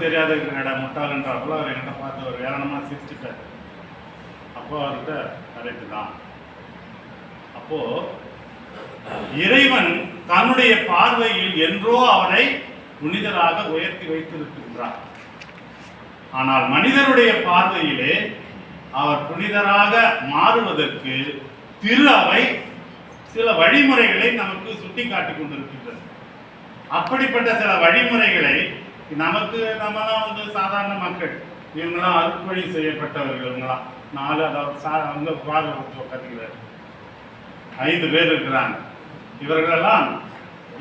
தெரியாத இருக்கிற முட்டாளன்றாப்புல அவர் என்கிட்ட பார்த்து ஒரு ஏளனமாக சிரிச்சுட்டார். அப்போ அவர்கிட்ட கரெக்டு தான். அப்போ இறைவன் தன்னுடைய பார்வையில் என்றோ அவரை புனிதராக உயர்த்தி வைத்திருக்கின்றார். ஆனால் மனிதனுடைய பார்வையிலே அவர் புனிதராக மாறுவதற்கு திரு அவை சில வழிமுறைகளை நமக்கு சுட்டி காட்டி கொண்டிருக்கின்றது. அப்படிப்பட்ட சில வழிமுறைகளை நம்மலாம் சாதாரண மக்கள், இவங்களாம் அறுப்பழி செய்யப்பட்டவர்கள், இவங்களாம் 4 அதாவது கத்துக்கிறார் 5 பேர் இருக்கிறாங்க. இவர்களெல்லாம்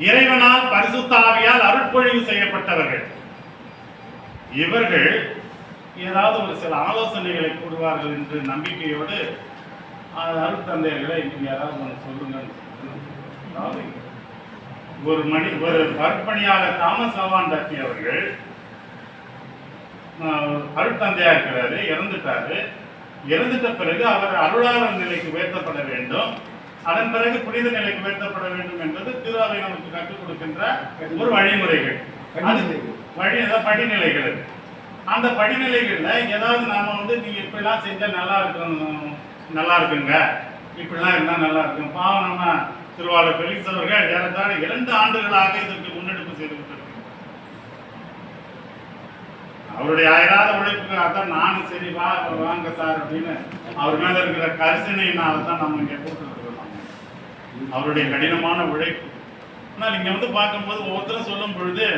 இறைவனால் பரிசுத்த ஆவியால் அருட்பொழிவு செய்யப்பட்டவர்கள். இவர்கள் ஏதாவது ஒரு சில ஆலோசனைகளை கூறுவார்கள் என்று நம்பிக்கையோடு அருட்தந்தையர்களை நீங்க யாராவது ஒன்று சொல்லுங்க. அதாவது ஒரு பற்பணியாளர் தாமஸ் அவான் டக்கி அவர்கள் அருட்தந்தையா இருக்கிறாரு, இறந்துட்டாரு. இறந்துட்ட பிறகு அவர் அருளாளர் நிலைக்கு உயர்த்தப்பட வேண்டும், அதன் பிறகு புனித நிலைக்கு உயர்த்தப்பட வேண்டும் என்பது திருவாவை நமக்கு கற்றுக் கொடுக்கின்ற ஒரு வழிமுறைகள். படிநிலைகள். அந்த படிநிலைகள்ல ஏதாவது நாம நீங்க இப்படிலாம் செஞ்சா நல்லா இருக்குங்க, இப்படிலாம் இருந்தா நல்லா இருக்கும். பாவம் நம்ம திருவாளர் பெலிக்ஸ் அவர்கள் ஏறத்தாழ 2 ஆண்டுகளாக இதற்கு முன்னெடுப்பு செய்து கொண்டிருக்கிறார். அவருடைய ஆயிராத உழைப்புக்கு அதான் நானும் சரி வாங்க சார் அப்படின்னு அவர் மேல இருக்கிற கரிசனையினால தான் நம்ம இங்க கூப்பிட்டு இருக்கிறோம். அவருடைய கடினமான உழைப்பு. ஆனால் இங்க பார்க்கும்போது ஒவ்வொருத்தரும் சொல்லும் பொழுது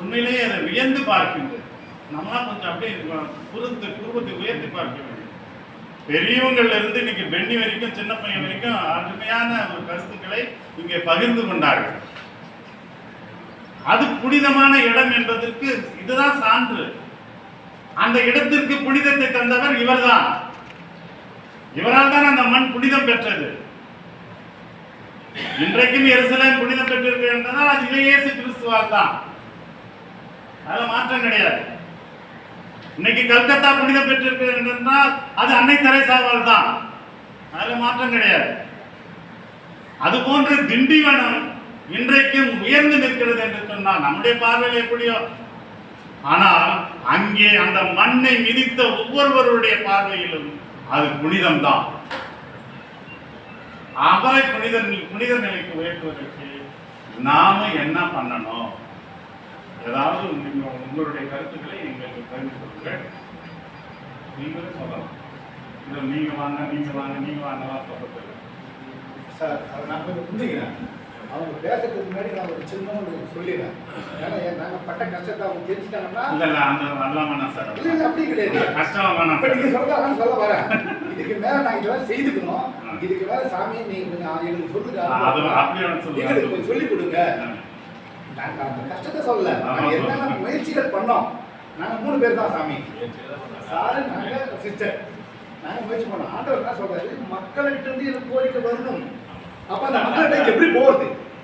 உண்மையிலேயே அதை வியந்து பார்க்கின்றது. நம்மளாம் கொஞ்சம் அப்படியே குருவத்தை உயர்த்தி பார்க்க வேண்டும். பெரியவங்கள்ல இருந்து இன்னைக்கு பெண்ணி வரைக்கும் சின்ன பையன் வரைக்கும் அருமையான ஒரு கருத்துக்களை இங்கே பகிர்ந்து கொண்டார்கள். அது புனிதமான இடம் என்பதற்கு இதுதான் சான்று. அந்த இடத்திற்கு புனிதத்தை தந்தவர் இவர்தான். இவரால் தான் அந்த மண் புனிதம் பெற்றது. இன்றைக்கும் எருசலேம் புனிதம் பெற்றிருக்கிறது என்றால் அது இயேசு கிறிஸ்துவால் தான். அதுல மாற்றம் கிடையாது. இன்னைக்கு கல்கத்தா புனிதம் பெற்றிருக்கிறது என்றால் அது அன்னை தெரேசாவால் தான். அதுல மாற்றம் கிடையாது. அது போன்ற திண்டிவனம் இன்றைக்கும் உயர்ந்து நிற்கிறது என்று சொன்னால் நம்முடைய பார்வையில் எப்படியோ, ஆனால் அங்கே அந்த மண்ணை மிதித்த ஒவ்வொருவருடைய பார்வையிலும் அது புனிதம்தான். அவரை புனித நிலைக்கு உயர்த்துவதற்கு நாம என்ன பண்ணணும்? ஏதாவது உங்களுடைய கருத்துக்களை எங்களுக்கு தெரிந்து கொள்ளுங்கள். நீங்களே சொல்லலாம். இதை நீங்க வாங்கலாம் சொல்றது சார். அதை நான் கொஞ்சம் புரிஞ்சுக்கிறேன். அவங்க பேசுறதுக்கு முன்னாடி நான் ஒரு சின்ன சொல்லிடுறேன். ஏன்னா நாங்கள் பட்ட கஷ்டத்தை அவங்க தெரிஞ்சுட்டாங்கன்னா இல்லை அந்த அதெல்லாம் வேணாம் சார். இல்லை அப்படி கிடையாது. கஷ்டம் வேணாம். இப்போ நீங்கள் சொல்கிறாங்கன்னு சொல்ல வரேன். இதுக்கு மேலே நாங்கள் இதெல்லாம் செய்துக்கணும். இதுக்கு மேலே சாமி நீங்கள் எங்களுக்கு சொல்லுங்க, எங்களுக்கு கொஞ்சம் சொல்லிக் கொடுங்க. நாங்கள் அந்த கஷ்டத்தை சொல்லலை, நாங்கள் என்னென்ன முயற்சிகள் பண்ணோம். நாங்கள் 3 பேர் தான் சாமி, சாரு, நாங்கள் சிஸ்டர். நாங்கள் முயற்சி பண்ணோம். ஆண்டவர் என்ன சொல்கிறாரு, மக்கள்கிட்ட இருந்து எனக்கு கோரிக்கை வரணும். அப்போ அந்த மக்கள்கிட்ட எப்படி போகிறது?